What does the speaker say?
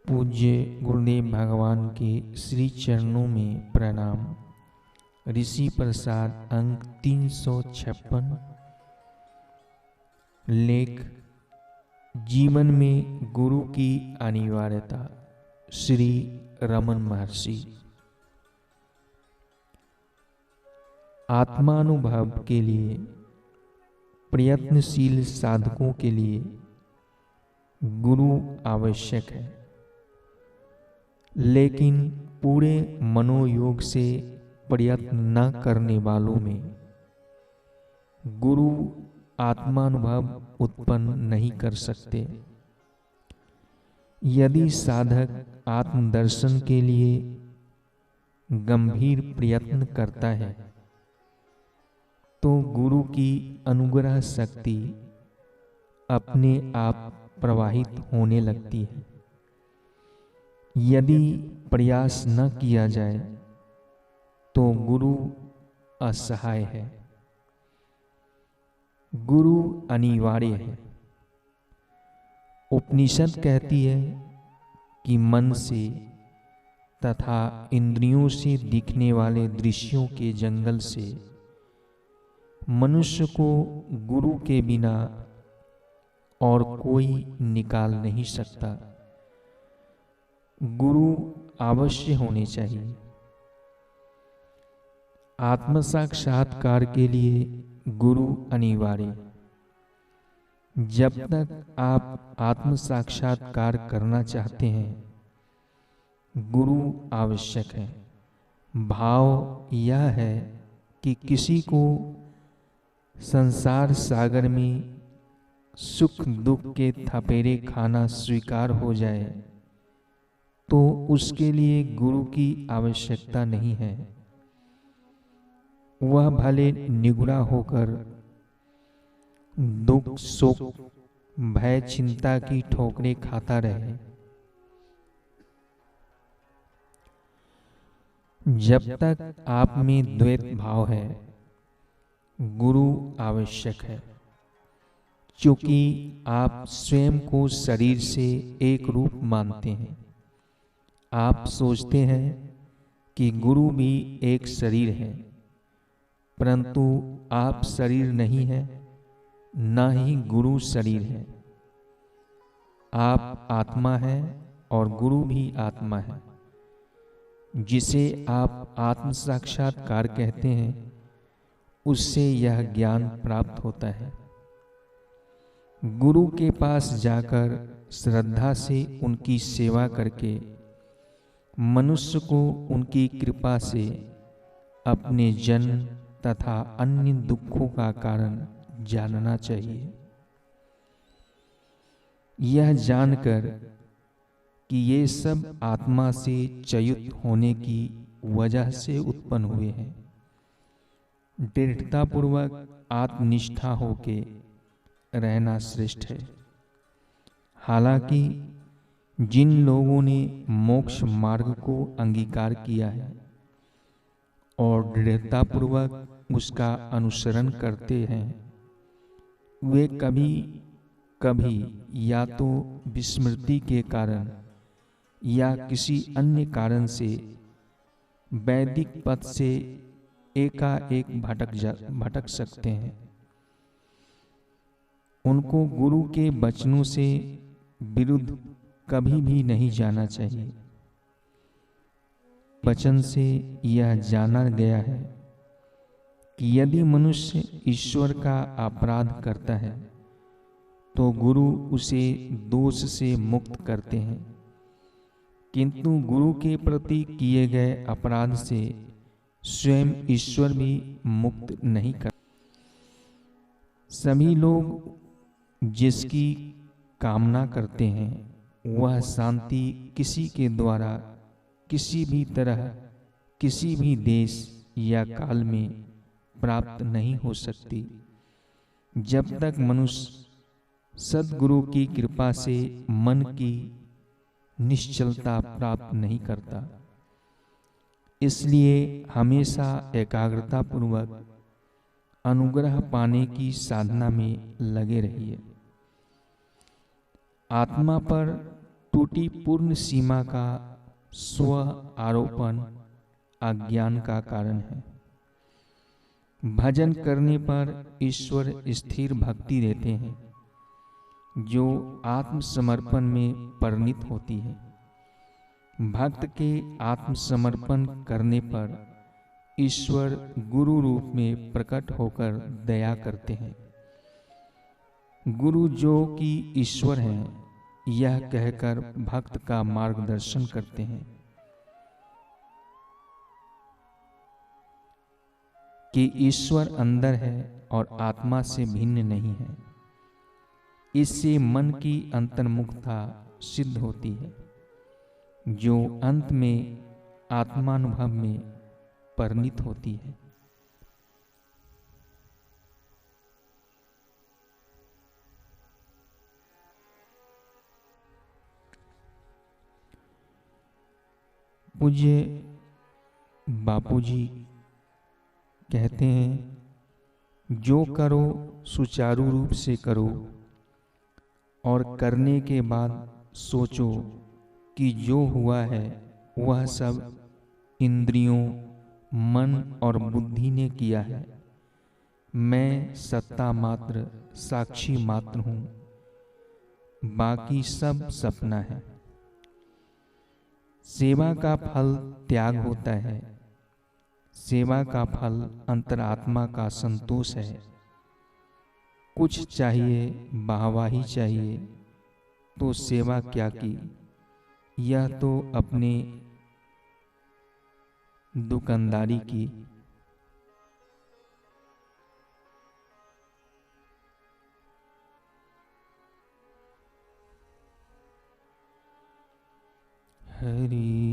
पूज्य गुरुदेव भगवान के श्री चरणों में प्रणाम। ऋषि प्रसाद अंक 356। लेख जीवन में गुरु की अनिवार्यता। श्री रमन महर्षि। आत्मानुभव के लिए प्रयत्नशील साधकों के लिए गुरु आवश्यक है, लेकिन पूरे मनोयोग से प्रयत्न न करने वालों में गुरु आत्मानुभव उत्पन्न नहीं कर सकते। यदि साधक आत्मदर्शन के लिए गंभीर प्रयत्न करता है तो गुरु की अनुग्रह शक्ति अपने आप प्रवाहित होने लगती है। यदि प्रयास न किया जाए तो गुरु असहाय है। गुरु अनिवार्य है। उपनिषद कहती है कि मन से तथा इंद्रियों से दिखने वाले दृश्यों के जंगल से मनुष्य को गुरु के बिना और कोई निकाल नहीं सकता। गुरु अवश्य होने चाहिए। आत्म साक्षात्कार के लिए गुरु अनिवार्य। जब तक आप आत्म साक्षात्कार करना चाहते हैं, गुरु आवश्यक है। भाव यह है कि किसी को संसार सागर में सुख दुख के थपेरे खाना स्वीकार हो जाए तो उसके लिए गुरु की आवश्यकता नहीं है। वह भले निगुरा होकर दुख शोक भय चिंता की ठोकरें खाता रहे, जब तक आप में द्वैत भाव है गुरु आवश्यक है। क्योंकि आप स्वयं को शरीर से एक रूप मानते हैं। आप सोचते हैं कि गुरु भी एक शरीर है, परंतु आप शरीर नहीं है, न ही गुरु शरीर है। आप आत्मा है और गुरु भी आत्मा है। जिसे आप आत्म साक्षात्कार कहते हैं, उससे यह ज्ञान प्राप्त होता है। गुरु के पास जाकर श्रद्धा से उनकी सेवा करके मनुष्य को उनकी कृपा से अपने जन्म तथा अन्य दुखों का कारण जानना चाहिए। यह जानकर कि ये सब आत्मा से च्युत होने की वजह से उत्पन्न हुए हैं, दृढ़तापूर्वक आत्मनिष्ठा होके रहना श्रेष्ठ है। हालांकि जिन लोगों ने मोक्ष मार्ग को अंगीकार किया है और दृढ़तापूर्वक उसका अनुसरण करते हैं, वे कभी कभी या तो विस्मृति के कारण या किसी अन्य कारण से वैदिक पथ से एकाएक भटक सकते हैं। उनको गुरु के वचनों से विरुद्ध कभी भी नहीं जाना चाहिए। वचन से यह जाना गया है कि यदि मनुष्य ईश्वर का अपराध करता है तो गुरु उसे दोष से मुक्त करते हैं, किंतु गुरु के प्रति किए गए अपराध से स्वयं ईश्वर भी मुक्त नहीं कर। सभी लोग जिसकी कामना करते हैं वह शांति किसी के द्वारा किसी भी तरह किसी भी देश या काल में प्राप्त नहीं हो सकती, जब तक मनुष्य सद्गुरु की कृपा से मन की निश्चलता प्राप्त नहीं करता। इसलिए हमेशा एकाग्रता पूर्वक अनुग्रह पाने की साधना में लगे रहिए। आत्मा पर टूट त्रुटिपूर्ण सीमा का स्व आरोपण अज्ञान का कारण है। भजन करने पर ईश्वर स्थिर भक्ति देते हैं जो आत्मसमर्पण में परिणित होती है। भक्त के आत्मसमर्पण करने पर ईश्वर गुरु रूप में प्रकट होकर दया करते हैं। गुरु जो कि ईश्वर हैं, यह कहकर भक्त का मार्गदर्शन करते हैं कि ईश्वर अंदर है और आत्मा से भिन्न नहीं है। इससे मन की अंतर्मुखता सिद्ध होती है जो अंत में आत्मानुभव में परिणित होती है। पूज्य बापूजी कहते हैं, जो करो सुचारू रूप से करो और करने के बाद सोचो कि जो हुआ है वह सब इंद्रियों, मन और बुद्धि ने किया है। मैं सत्ता मात्र, साक्षी मात्र हूँ, बाकी सब सपना है। सेवा का फल त्याग होता है। सेवा का फल अंतरात्मा का संतोष है। कुछ चाहिए, वाहवाही चाहिए तो सेवा क्या की, यह तो अपने दुकानदारी की। हरि